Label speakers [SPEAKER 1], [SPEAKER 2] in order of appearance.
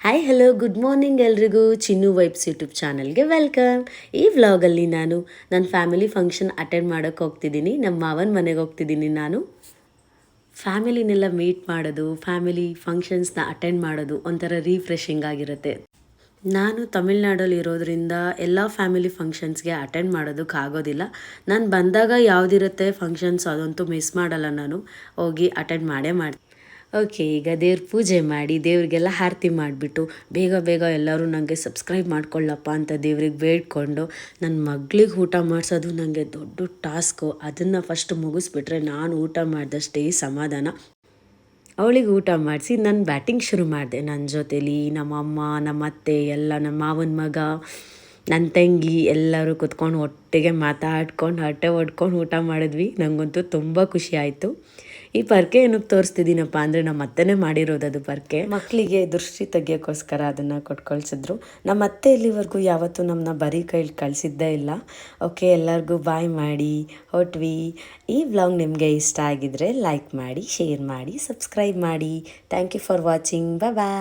[SPEAKER 1] Hi hello good morning ಎಲ್ರಿಗೂ. ಚಿನ್ನು vibes YouTube ಚಾನಲ್ಗೆ welcome. ಈ ವ್ಲಾಗಲ್ಲಿ ನಾನು ನನ್ನ ಫ್ಯಾಮಿಲಿ ಫಂಕ್ಷನ್ ಅಟೆಂಡ್ ಮಾಡೋಕ್ಕೆ ಹೋಗ್ತಿದ್ದೀನಿ. ನಮ್ಮ ಮಾವನ ಮನೆಗೆ ಹೋಗ್ತಿದ್ದೀನಿ. ನಾನು ಫ್ಯಾಮಿಲಿನೆಲ್ಲ ಮೀಟ್ ಮಾಡೋದು, ಫ್ಯಾಮಿಲಿ ಫಂಕ್ಷನ್ಸ್ನ ಅಟೆಂಡ್ ಮಾಡೋದು ಒಂಥರ ರೀಫ್ರೆಶಿಂಗ್ ಆಗಿರುತ್ತೆ. ನಾನು ತಮಿಳ್ನಾಡಲ್ಲಿ ಇರೋದ್ರಿಂದ ಎಲ್ಲ ಫ್ಯಾಮಿಲಿ ಫಂಕ್ಷನ್ಸ್ಗೆ ಅಟೆಂಡ್ ಮಾಡೋದಕ್ಕಾಗೋದಿಲ್ಲ. ನಾನು ಬಂದಾಗ ಯಾವುದಿರುತ್ತೆ ಫಂಕ್ಷನ್ಸ್ ಅದಂತೂ ಮಿಸ್ ಮಾಡಲ್ಲ. ನಾನು ಹೋಗಿ ಅಟೆಂಡ್ ಮಾಡೇ ಮಾಡ್ತೀನಿ. ಓಕೆ, ಈಗ ದೇವ್ರ ಪೂಜೆ ಮಾಡಿ ದೇವ್ರಿಗೆಲ್ಲ ಆರತಿ ಮಾಡಿಬಿಟ್ಟು ಬೇಗ ಬೇಗ ಎಲ್ಲರೂ ನನಗೆ ಸಬ್ಸ್ಕ್ರೈಬ್ ಮಾಡ್ಕೊಳ್ಳಪ್ಪ ಅಂತ ದೇವ್ರಿಗೆ ಬೇಡ್ಕೊಂಡು ನನ್ನ ಮಗಳಿಗೆ ಊಟ ಮಾಡಿಸೋದು ನನಗೆ ದೊಡ್ಡ ಟಾಸ್ಕು. ಅದನ್ನು ಫಸ್ಟ್ ಮುಗಿಸ್ಬಿಟ್ರೆ ನಾನು ಊಟ ಮಾಡಿದಷ್ಟೇ ಸಮಾಧಾನ. ಅವಳಿಗೆ ಊಟ ಮಾಡಿಸಿ ನಾನು ಬ್ಯಾಟಿಂಗ್ ಶುರು ಮಾಡಿದೆ. ನನ್ನ ಜೊತೇಲಿ ನಮ್ಮಮ್ಮ, ನಮ್ಮ ಅತ್ತೆ, ಎಲ್ಲ ನಮ್ಮ ಮಾವನ ಮಗ, ನನ್ನ ತಂಗಿ ಎಲ್ಲರೂ ಕುತ್ಕೊಂಡು ಒಟ್ಟಿಗೆ ಮಾತಾಡ್ಕೊಂಡು ಹರಟೆ ಹೊಡ್ಕೊಂಡು ಊಟ ಮಾಡಿದ್ವಿ. ನನಗಂತೂ ತುಂಬ ಖುಷಿ ಆಯಿತು. ಈ ಪರ್ಕೆ ಏನಕ್ಕೆ ತೋರಿಸ್ತಿದ್ದೀನಪ್ಪ ಅಂದರೆ ನಮ್ಮ ಅತ್ತೆನೇ ಮಾಡಿರೋದು. ಅದು ಪರ್ಕೆ ಮಕ್ಕಳಿಗೆ ದೃಷ್ಟಿ ತೆಗಿಯೋಕ್ಕೋಸ್ಕರ ಅದನ್ನು ಕೊಟ್ಟು ಕಳಿಸಿದ್ರು. ನಮ್ಮ ಅತ್ತೆ ಇಲ್ಲಿವರೆಗೂ ಯಾವತ್ತೂ ನಮ್ಮನ್ನ ಬರೀ ಕೈಲಿ ಕಳಿಸಿದ್ದೇ ಇಲ್ಲ. ಓಕೆ, ಎಲ್ಲರಿಗೂ ಬಾಯ್ ಮಾಡಿ ಹೊಟ್ವಿ. ಈ ವ್ಲಾಗ್ ನಿಮಗೆ ಇಷ್ಟ ಆಗಿದ್ರೆ ಲೈಕ್ ಮಾಡಿ, ಶೇರ್ ಮಾಡಿ, ಸಬ್ಸ್ಕ್ರೈಬ್ ಮಾಡಿ. Thank you for watching. Bye.